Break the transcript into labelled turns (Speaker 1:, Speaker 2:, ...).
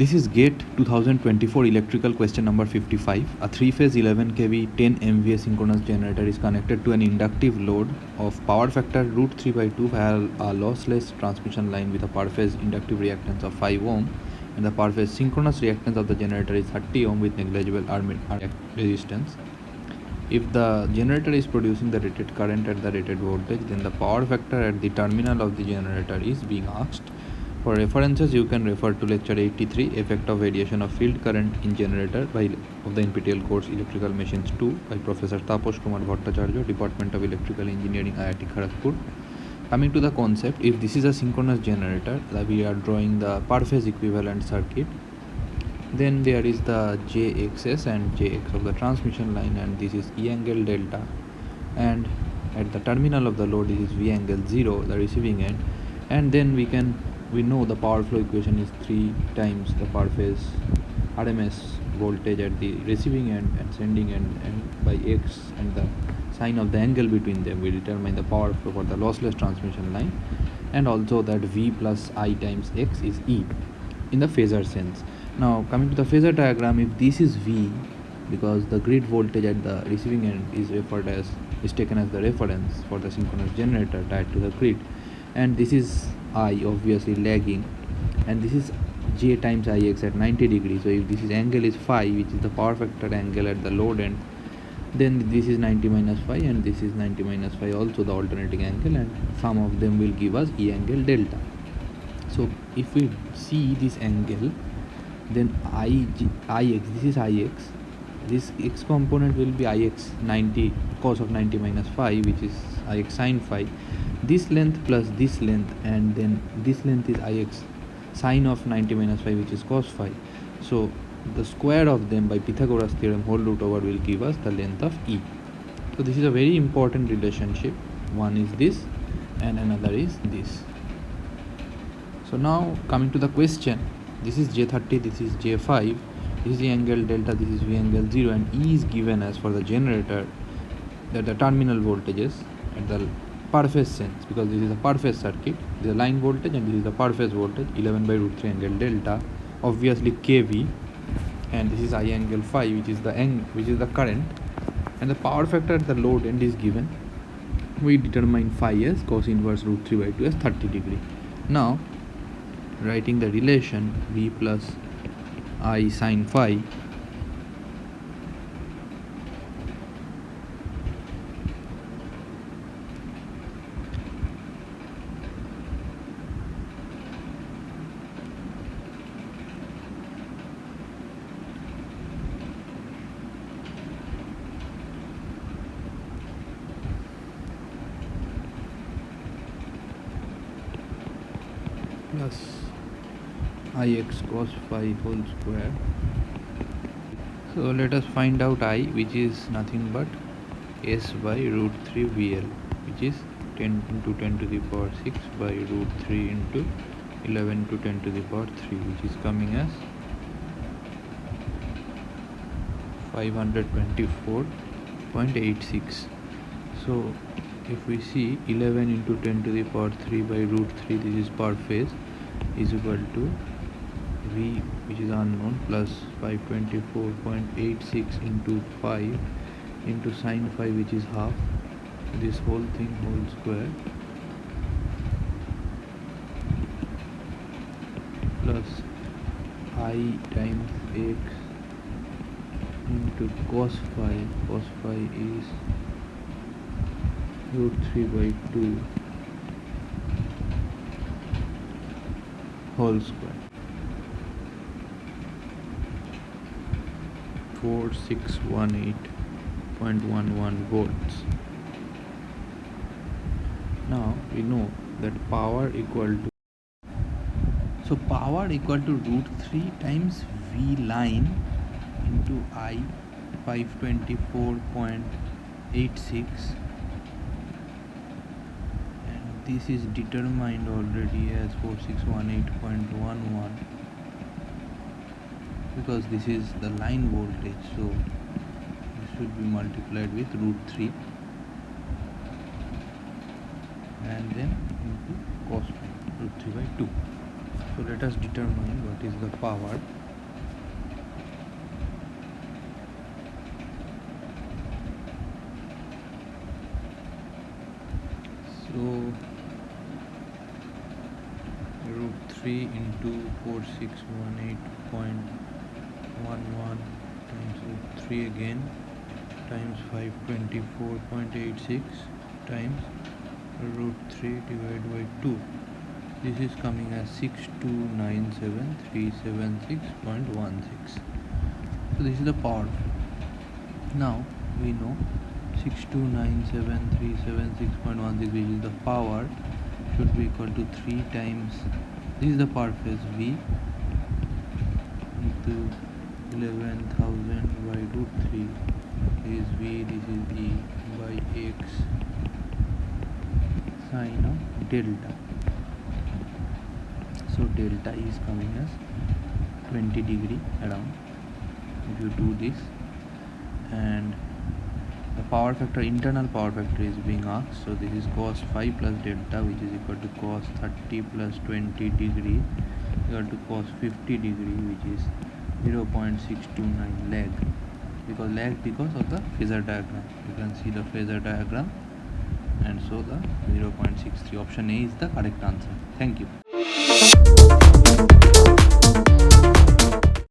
Speaker 1: This is GATE 2024 electrical question number 55. A 3-phase 11 kV 10 MVA synchronous generator is connected to an inductive load of power factor √3/2 via a lossless transmission line with a per phase inductive reactance of 5 ohm, and the per phase synchronous reactance of the generator is 30 ohm with negligible resistance. If the generator is producing the rated current at the rated voltage, then the power factor at the terminal of the generator is being asked. For references, you can refer to lecture 83, Effect of Variation of Field Current in Generator of the NPTEL course Electrical Machines 2 by Professor Taposh Kumar Bhattacharya, Department of Electrical Engineering, IIT Kharagpur. Coming to the concept, if this is a synchronous generator, we are drawing the per phase equivalent circuit. Then there is the JXS and JX of the transmission line, and this is E angle delta, and at the terminal of the load this is V angle 0, the receiving end, and then we know the power flow equation is 3 times the per phase RMS voltage at the receiving end and sending end, and by X and the sign of the angle between them we determine the power flow for the lossless transmission line, and also that V plus I times X is E in the phasor sense. Now coming to the phasor diagram, if this is V, because the grid voltage at the receiving end is taken as the reference for the synchronous generator tied to the grid, and this is I obviously lagging, and this is J times Ix at 90 degrees. So if this is angle is phi, which is the power factor angle at the load end, then this is 90 minus phi and this is 90 minus phi, also the alternating angle, and sum of them will give us E angle delta. So if we see this angle, then Ix, this is Ix, this X component will be Ix 90 cos of 90 minus phi, which is Ix sin phi, this length plus this length, and then this length is Ix sine of 90 minus phi, which is cos phi. So the square of them by Pythagoras theorem whole root over will give us the length of E. So this is a very important relationship. One is this and another is this. So now coming to the question, this is J30, this is J5, this is the angle delta, this is V angle 0, and E is given as for the generator that the terminal voltages at the per phase sense, because this is a per phase circuit, this is a line voltage and this is the per phase voltage 11 by √3 angle delta, obviously kV, and this is I angle phi, which is the current, and the power factor at the load end is given. We determine phi as cos inverse √3/2 as 30 degree. Now writing the relation V plus I sin phi plus Ix cos phi whole square. So let us find out I, which is nothing but S by √3 VL, which is 10 into 10 to the power 6 by √3 into 11 to 10 to the power 3, which is coming as 524.86. So if we see 11 into 10 to the power 3 by √3, this is per phase, is equal to V, which is unknown, plus 524.86 into 5 into sin phi, which is half, this whole thing whole square, plus I times X into cos phi is √3/2 whole square, 4618.11 volts. Now we know that power equal to √3 times V line into I 524.86, and this is determined already as 4618.11, because this is the line voltage, so this should be multiplied with √3 and then into cos phi √3/2. So let us determine what is the power. So root 3 into 4618.11 times root 3 again times 524.86 times root 3 divided by 2. This is coming as 6297376.16. So this is the power. Now we know 6297376.16, which is the power, should be equal to 3 times, this is the power phase V into 11,000 by root 3. This is V, this is E by X sine of delta. So delta is coming as 20 degree around if you do this, and the power factor, internal power factor is being asked. So this is cos 5 plus delta, which is equal to cos 30 plus 20 degree equal to cos 50 degree, which is 0.629 lag. Because of the phasor diagram, you can see the phasor diagram, and so the 0.63. Option A is the correct answer. Thank you.